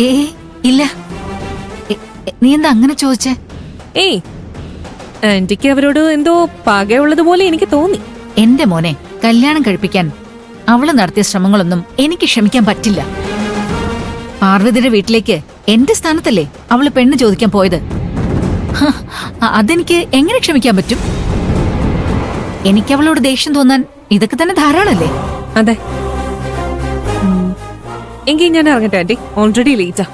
ഏ ഇല്ല. നീ എന്താ അങ്ങനെ ചോദിച്ചേ? ഏയ്, ആന്റിക്ക് അവരോട് എന്തോ പകയുള്ളതുപോലെ എനിക്ക് തോന്നി. എന്റെ മോനെ കല്യാണം കഴിപ്പിക്കാൻ അവള് നടത്തിയ ശ്രമങ്ങളൊന്നും എനിക്ക് ക്ഷമിക്കാൻ പറ്റില്ല. പാർവതിയുടെ വീട്ടിലേക്ക് എന്റെ സ്ഥാനത്തല്ലേ അവള് പെണ്ണ് ചോദിക്കാൻ പോയത്. അതെനിക്ക് എങ്ങനെ ക്ഷമിക്കാൻ പറ്റും? എനിക്ക് അവളോട് ദേഷ്യം തോന്നാൻ ഇതൊക്കെ തന്നെ ധാരാളല്ലേ? അതെ. എങ്കിൽ ഞാൻ ഇറങ്ങട്ടെ ആന്റി, ഓൾറെഡി ലേറ്റാ.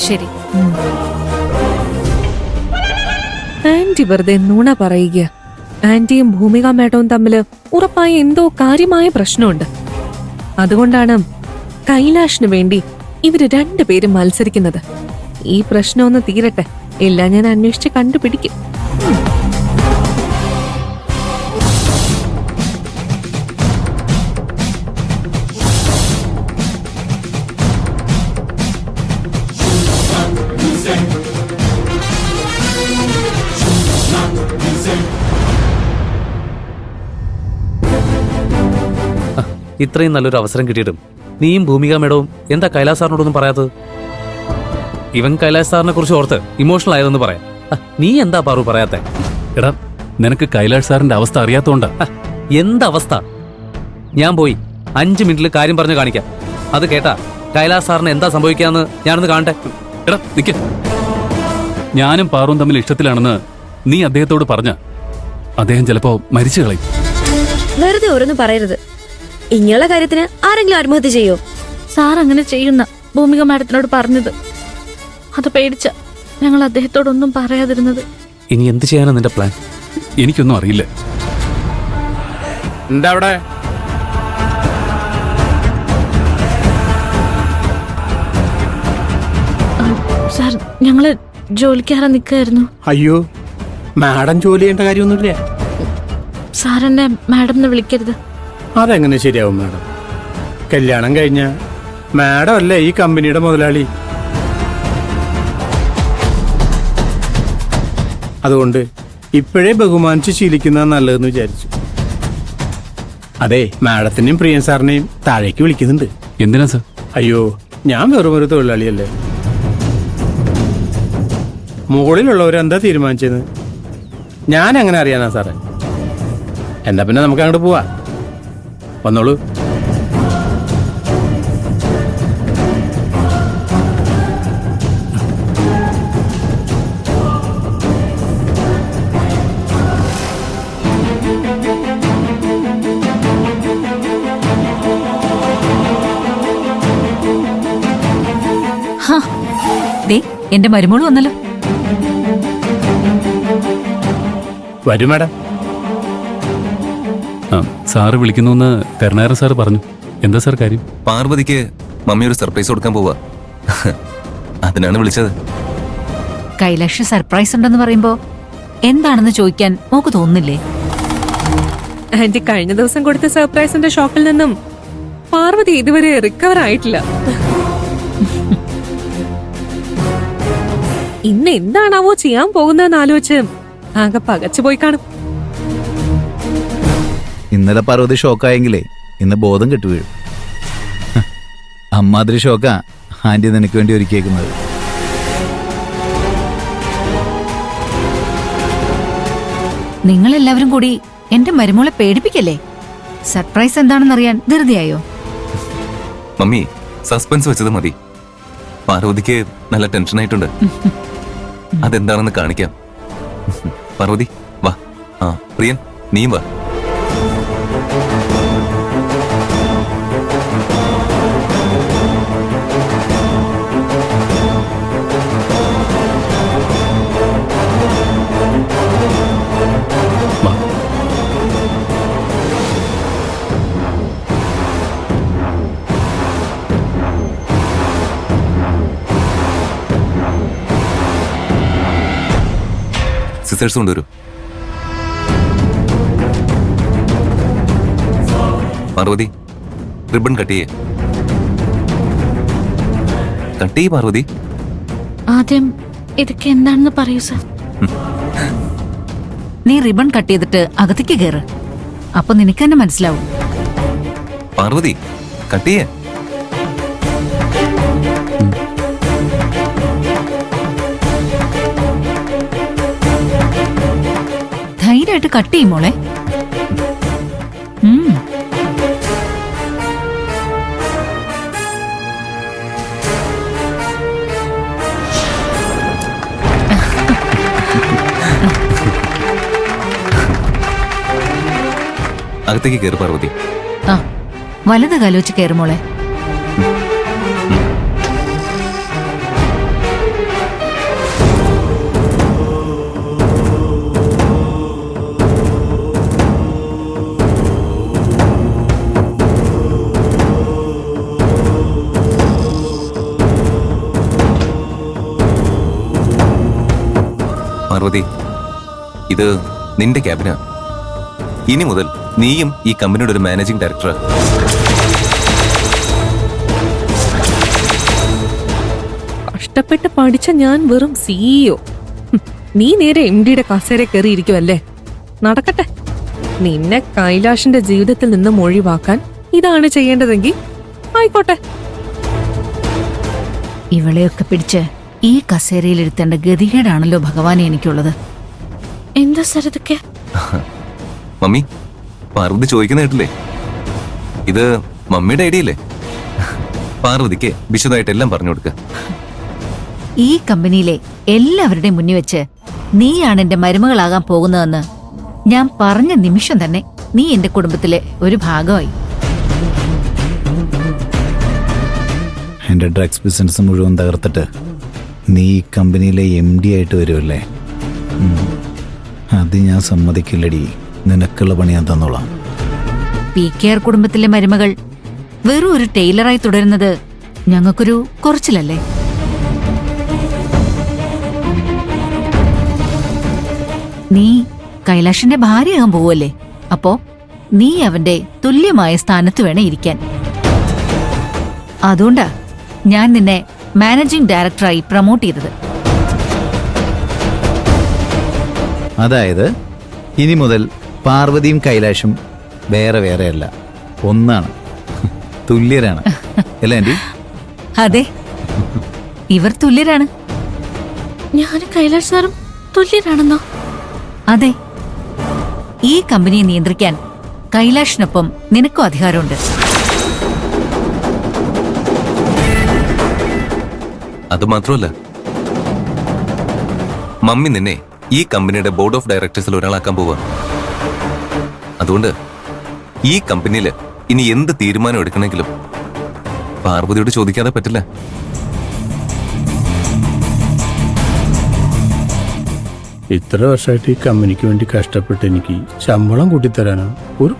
ശരി. ആന്റി വെറുതെ നുണ പറയുക. ആന്റിയും ഭൂമിക മേഡവും തമ്മില് ഉറപ്പായ എന്തോ കാര്യമായ പ്രശ്നമുണ്ട്. അതുകൊണ്ടാണ് കൈലാഷിന് വേണ്ടി ഇവര് രണ്ടുപേരും മത്സരിക്കുന്നത്. ഈ പ്രശ്നം ഒന്ന് തീരട്ടെ, എല്ലാം ഞാൻ അന്വേഷിച്ച് കണ്ടുപിടിക്കും. ഇത്രയും നല്ലൊരു അവസരം കിട്ടിയിട്ടും നീയും ഭൂമിക മേഡവും എന്താ കൈലാസ് സാറിനോടൊന്നും പറയാത്തത്? ഇവൻ കൈലാസ് സാറിനെ കുറിച്ച് ഓർത്ത് ഇമോഷണൽ ആയതെന്ന് പറയാം. നീ എന്താ പാറു പറയാത്തെ? എടാ, നിനക്ക് കൈലാഷ് സാറിന്റെ അവസ്ഥ അറിയാത്തോണ്ടാ. എന്തവസ്ഥ? ഞാൻ പോയി 5 മിനിറ്റിൽ കാര്യം പറഞ്ഞു കാണിക്കാം. അത് കേട്ടാ കൈലാസ് സാറിന് എന്താ സംഭവിക്കാന്ന് ഞാനൊന്ന് കാണട്ടെ. എടാ നിക്ക്, ഞാനും പാറും തമ്മിൽ ഇഷ്ടത്തിലാണെന്ന് നീ അദ്ദേഹത്തോട് പറഞ്ഞ അദ്ദേഹം ചിലപ്പോ മരിച്ചു കളയും. വെറുതെ ഓരോന്ന് പറയരുത്. ഇങ്ങനെയുള്ള കാര്യത്തിന് ആരെങ്കിലും ആത്മഹത്യ ചെയ്യോ? സാർ അങ്ങനെ ചെയ്യുന്ന ഭൂമിക മാഡത്തിനോട് പറഞ്ഞത്. അത് പേടിച്ച ഞങ്ങൾ അദ്ദേഹത്തോടൊന്നും പറയാതിരുന്നത്. ഇനി എന്ത് ചെയ്യാനാ നിന്റെ പ്ലാൻ? എനിക്കൊന്നും അറിയില്ല. എന്താ അവിടെ? സാർ, ഞങ്ങള് ജോലിക്കാരെ നിൽക്കായിരുന്നു. അയ്യോ, മാഡം ജോലി ചെയ്യേണ്ട കാര്യമൊന്നുമില്ല. സാർ എന്നെ മാഡം എന്ന് വിളിക്കരുത്. അതെങ്ങനെ ശരിയാവും മാഡം? കല്യാണം കഴിഞ്ഞ മാഡം അല്ലേ ഈ കമ്പനിയുടെ മുതലാളി. അതുകൊണ്ട് ഇപ്പോഴേ ബഹുമാനിച്ച് ശീലിക്കുന്ന നല്ലതെന്ന് വിചാരിച്ചു. അതെ, മാഡത്തിനെയും പ്രിയൻ സാറിനെയും താഴേക്ക് വിളിക്കുന്നുണ്ട്. എന്തിനാ സാർ? അയ്യോ, ഞാൻ വെറും ഒരു തൊഴിലാളിയല്ലേ. മുകളിലുള്ളവരെന്താ തീരുമാനിച്ചത് ഞാൻ എങ്ങനെ അറിയാനാ സാറേ? എന്നാ പിന്നെ നമുക്ക് അങ്ങോട്ട് പോവാ. വന്നോളൂ. എന്റെ മരുമോള് വന്നല്ലോ. വരൂ മാഡം. സാറ് വിളിക്കുന്നു കരുണാകരൻ സാറ് പറഞ്ഞു. എന്താ സാർ കാര്യം? പാർവതിക്ക് മമ്മി ഒരു സർപ്രൈസ് കൊടുക്കാൻ പോവാ, അതിനാണ് വിളിച്ചത്. കൈലാഷ് സർപ്രൈസ് ഉണ്ടെന്ന് പറയുമ്പോ എന്താണെന്ന് ചോദിക്കാൻ മോക്ക് തോന്നുന്നില്ലേ? ആന്റി കഴിഞ്ഞ ദിവസം കൊടുത്ത സർപ്രൈസിന്റെ ഷോക്കിൽ നിന്നും പാർവതി ഇതുവരെ റിക്കവർ ആയിട്ടില്ല. ഇന്ന് എന്താണാവോ ചെയ്യാൻ പോകുന്നതെന്ന് ആലോചിച്ച് ആകെ പകച്ചുപോയി കാണും. ഇന്നലെ പാർവതി ഷോക്കായെങ്കിലേ ഇന്ന് ബോധം കെട്ടു വീഴും. അമ്മാതിരി ഷോക്കാ ആന്റി നിനക്ക് വേണ്ടി ഒരുക്കിയേക്കുന്നത്. നിങ്ങളെല്ലാവരും കൂടി എന്റെ മരുമോളെ പേടിപ്പിക്കല്ലേ? സർപ്രൈസ് എന്താണെന്നറിയാൻ ധൃതിയായോ? മമ്മി, സസ്പെൻസ് വെച്ചത് മതി. പാർവതിക്ക് നല്ല ടെൻഷനായിട്ടുണ്ട്. അതെന്താണെന്ന് കാണിക്കാം. പാർവതി വാ. പ്രിയൻ നീയും വാ. സിസേഴ്സ് കൊണ്ടുവരൂ. പാർവതി, റിബൺ കട്ട് ചെയ്യേ. പാർവതി. ആദ്യം ഇതൊക്കെ എന്താണെന്ന് പറയൂ സാർ. നീ റിബൺ കട്ട് ചെയ്തിട്ട് അകത്തേക്ക് കയറ്. അപ്പൊ നിനക്ക് തന്നെ മനസ്സിലാവും. പാർവതി, കട്ട് ചെയ്യേ. കട്ട് ചെയ്യും മോളെ. അകത്തേക്ക് കയറി പാർവതി. ആ വലത് കാലോച്ച് കയറും മോളെ. പാർവതി, ഇത് നിന്റെ ക്യാബിനാ. ഇനി മുതൽ നീയും ഈ കമ്പനിയുടെ ഒരു മാനേജിംഗ് ഡയറക്ടറാ. കഷ്ടപ്പെട്ട് പഠിച്ച ഞാൻ വെറും സിഇഒ. നീ നേരെ MD-യുടെ കസേര കയറിയിരിക്കുമല്ലേ? നടക്കട്ടെ. നിന്നെ കൈലാഷിന്റെ ജീവിതത്തിൽ നിന്നും ഒഴിവാക്കാൻ ഇതാണ് ചെയ്യേണ്ടതെങ്കിൽ ആയിക്കോട്ടെ. ഇവളെയൊക്കെ പിടിച്ച് ഈ കസേരയിൽ ഇരുത്തേണ്ട ഗതികേടാണല്ലോ ഭഗവാനെ എനിക്കുള്ളത്. എന്താ സാർ ഇതൊക്കെ? മമ്മി, പാർവതി ചോദിക്കുന്ന കേട്ടില്ലേ? ഇത് മമ്മിയുടെ ഐഡിയ അല്ലേ? പാർവതിക്ക് വിശദമായിട്ട് എല്ലാം പറഞ്ഞു കൊടുക്ക. ഈ കമ്പനിയിലെ എല്ലാവരുടെയും മുന്നിൽ വെച്ച് നീയാണ് എന്റെ മരുമകളാകാൻ പോകുന്നതെന്ന് ഞാൻ പറഞ്ഞ നിമിഷം തന്നെ നീ എന്റെ കുടുംബത്തിലെ ഒരു ഭാഗമായി. എൻ്റെ ഡ്രഗ്സ് ബിസിനസ് മുഴുവൻ തകർത്തിട്ട് നീ ഈ കമ്പനിയിലെ MD ആയിട്ട് വരുമല്ലേ? അത് ഞാൻ സമ്മതിക്കില്ലടി. നിനക്കുള്ള പണി ഞാൻ തന്നോളാം. PKR കുടുംബത്തിലെ മരുമകൾ വെറും ഒരു ടൈലറായി തുടരുന്നത് ഞങ്ങൾക്കൊരു കുറച്ചിലല്ലേ? നീ കൈലാഷിന്റെ ഭാര്യയാകാൻ പോവല്ലേ? അപ്പോ നീ അവന്റെ തുല്യമായ സ്ഥാനത്ത് വേണം ഇരിക്കാൻ. അതുകൊണ്ടാ ഞാൻ നിന്നെ മാനേജിംഗ് ഡയറക്ടറായി പ്രൊമോട്ട് ചെയ്തത്. അതായത് ഇനി മുതൽ പാർവതിയും കൈലാഷും വേറെ വേറെയല്ല, ഒന്നാണ്, തുല്യരാണ് അല്ലേ ആന്റി? അതെ, ഇവർ തുല്യരാണ്. ഞാനും കൈലാഷ് സാറും തുല്യരാണെന്നോ? അതെ, ഈ കമ്പനിയെ നിയന്ത്രിക്കാൻ കൈലാഷിനൊപ്പം നിനക്കും അധികാരമുണ്ട്. അത് മാത്രമല്ല, മമ്മി നിന്നെ ഈ കമ്പനിയുടെ ബോർഡ് ഓഫ് ഡയറക്ടേഴ്സിൽ ഒരാളാക്കാൻ പോവാ. അതുകൊണ്ട് ഈ കമ്പനിയിൽ ഇനി എന്ത് തീരുമാനം എടുക്കണമെങ്കിലും പാർവതിയോട് ചോദിക്കാതെ പറ്റില്ല. ഇത്ര വർഷമായിട്ട് ഈ കമ്പനിക്ക് വേണ്ടി കഷ്ടപ്പെട്ട് എനിക്ക് ശമ്പളം കൂട്ടിത്തരാനോ ഒരു